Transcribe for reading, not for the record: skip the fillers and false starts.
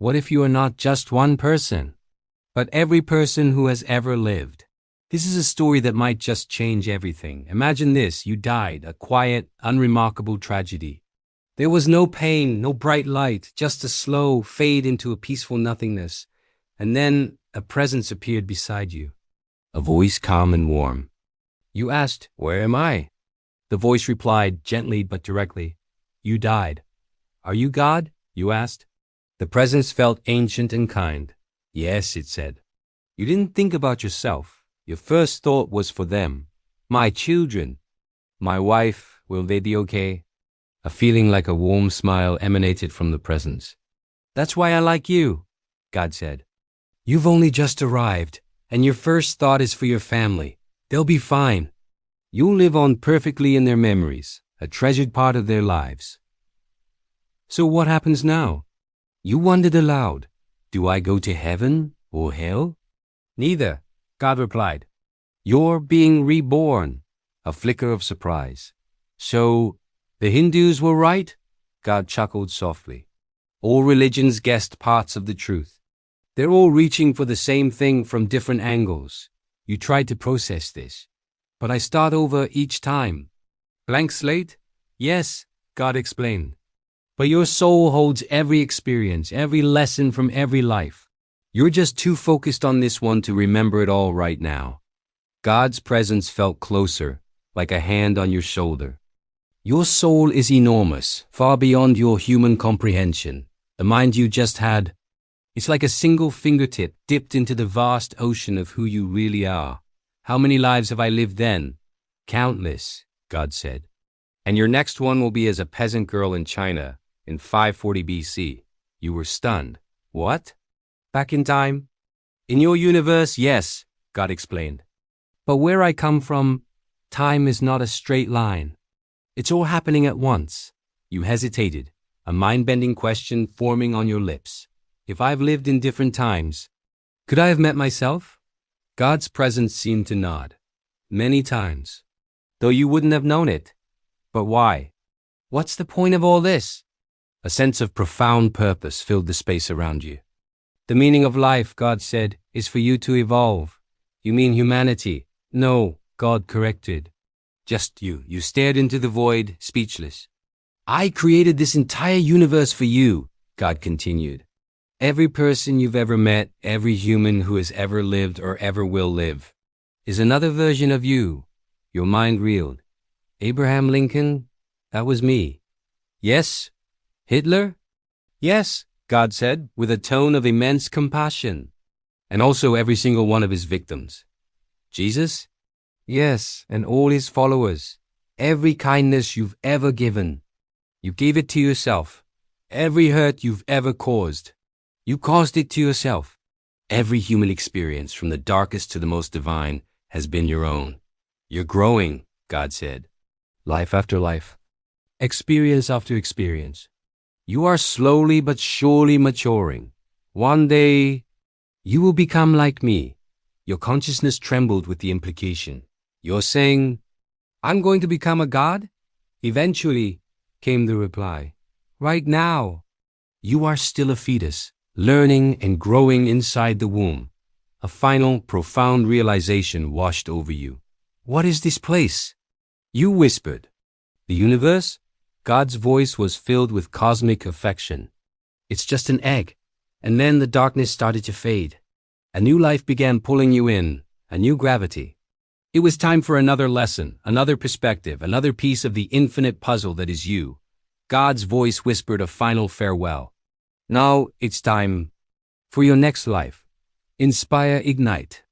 What if you are not just one person, but every person who has ever lived? This is a story that might just change everything. Imagine this: you died, a quiet, unremarkable tragedy. There was no pain, no bright light, just a slow fade into a peaceful nothingness. And then a presence appeared beside you, a voice calm and warm. You asked, "Where am I?" The voice replied, gently but directly, "You died." "Are you God?" you asked. The presence felt ancient and kind. "Yes," it said. "You didn't think about yourself. Your first thought was for them. My children, my wife, will they be okay?" A feeling like a warm smile emanated from the presence. "That's why I like you," God said. "You've only just arrived, and your first thought is for your family. They'll be fine. You'll live on perfectly in their memories, a treasured part of their lives." So what happens now? You wondered aloud, do I go to heaven or hell? Neither, God replied. You're being reborn. A flicker of surprise. So, the Hindus were right? God chuckled softly. All religions guessed parts of the truth. They're all reaching for the same thing from different angles. You tried to process this, but I start over each time. Blank slate? Yes, God explained. But your soul holds every experience, every lesson from every life. You're just too focused on this one to remember it all right now. God's presence felt closer, like a hand on your shoulder. Your soul is enormous, far beyond your human comprehension. The mind you just had, it's like a single fingertip dipped into the vast ocean of who you really are. How many lives have I lived then? Countless, God said. And your next one will be as a peasant girl in China in 540 BC. You were stunned. What? Back in time? In your universe, yes, God explained. But where I come from, time is not a straight line. It's all happening at once. You hesitated, a mind-bending question forming on your lips. If I've lived in different times, could I have met myself? God's presence seemed to nod. Many times. Though you wouldn't have known it. But why? What's the point of all this? A sense of profound purpose filled the space around you. The meaning of life, God said, is for you to evolve. You mean humanity? No, God corrected. Just you. You stared into the void, speechless. I created this entire universe for you, God continued. Every person you've ever met, every human who has ever lived or ever will live, is another version of you. Your mind reeled. Abraham Lincoln? That was me. Yes? Hitler? Yes, God said, with a tone of immense compassion. And also every single one of his victims. Jesus? Yes, and all his followers. Every kindness you've ever given. You gave it to yourself. Every hurt you've ever caused. You caused it to yourself. Every human experience, from the darkest to the most divine, has been your own. You're growing, God said. Life after life. Experience after experience. You are slowly but surely maturing. One day, you will become like me. Your consciousness trembled with the implication. You're saying, I'm going to become a god? Eventually, came the reply. Right now, you are still a fetus, learning and growing inside the womb. A final, profound realization washed over you. What is this place? You whispered. The universe? God's voice was filled with cosmic affection. It's just an egg. And then the darkness started to fade. A new life began pulling you in, a new gravity. It was time for another lesson, another perspective, another piece of the infinite puzzle that is you. God's voice whispered a final farewell. Now it's time for your next life. Inspire, ignite.